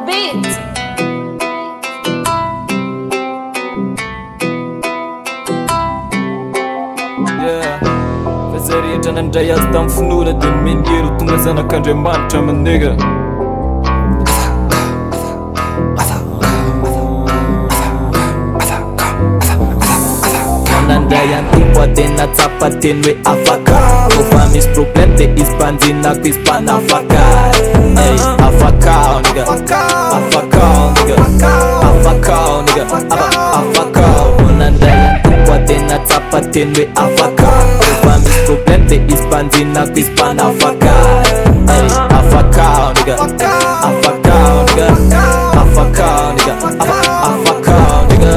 beat. Yeah, fazarehetra nandray azy tamy finora de meniero tonga zanak'Andriamanitra manega. Manandray antompo tena tsapa teny hoe afaka. Kofa misy problème de izy mpanjinako izy mpanafaka. Ey, afaka nigga, afaka nigga, afaka nigga, afaka. Manandray antompo tena tsapa teny hoe afaka. Kofa misy problème de izy mpanjinako izy mpanafaka. Ey, afaka nigga, afaka nigga, afaka nigga, afaka nigga.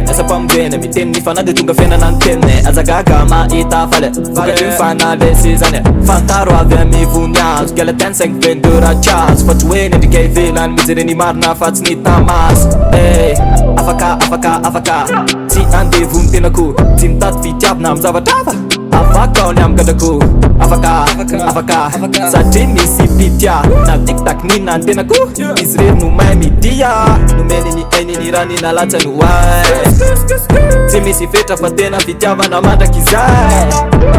Essa pamgene miteny ny fanahy de tonga fiainana ny tenine. Azagaga mahita faly vokatry ny fanahy sy zany. Fantaro avy amivony azo kela tiany 5 ratsy fatry hoe nendrika ivelany mijereny marina fa tsy ny tamasy. Ey, afaka afaka afaka tsy andevony tenako, tsy mitady fitiavina amy zavatra hafa. Afaka ao ny amikadrako, afaka afaka satria misy pitia na tiktak nina ny tenako. Izy rery no mahay midia nomeny ny aininy raha nina latsa no ay. Tsy misy fetra fa tena fitiavana mandraky izay.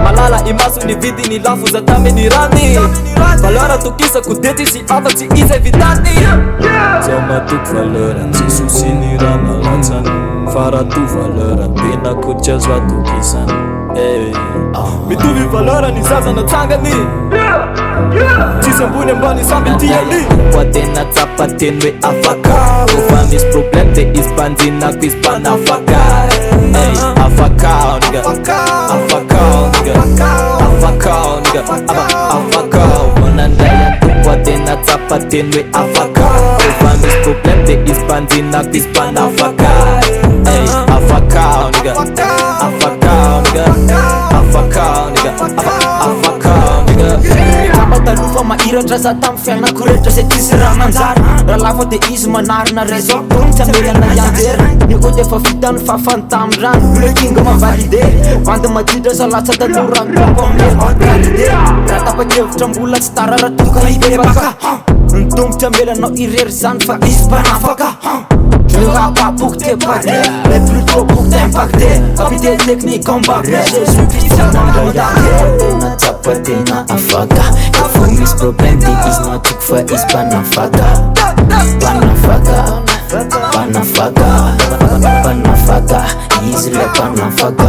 Malala imaso ny vidiny lafo za taminy rany. Valeur tokisako de tsisy afa tsy izay vitany. Zaho matoky valeur tsy sosiny raha nalatsany. Fa raha to valeur tenako tsy azo atokisany. Mitovy valeur ny zaza natsangany. Tsisy ambony ambany samby tiany. Koa tena tsapa teny hoe afaka. Kofa misy problème de izy mpanjinako izy mpanafaka. Ey, afaka nigga, afaka nigga, afaka nigga, afaka. Manandray antompo tena tsapa teny hoe afaka. Kofa misy problème de izy mpanjinako izy mpanafaka. Ey, afaka nigga, afaka nigga, afaka nigga, afaka nigga. Talofa mahiratra za tamy fiainako rehetra se tsisy raha manjary. Raha lafo de izy manarina raison tony tsy amelana ianjera. Niko defa vitany fafantamin-drano blekinga mavalide. Vandy maditra sa latsa tatorany tompo amle valide. Raha tapa-kevitra mbola tsy tara raha tonga hibebaka. Ny tombotra amelanao irery zany fa izy mpanafaka. Le rap pour tes partenaires, mais plutôt pour t'impacter. Avec des techniques combat, je suis puissant dans le regard. Tena afaka, if you miss problem, it is not took for is panafaka. Panafaka, panafaka, panafaka, easily panafaka.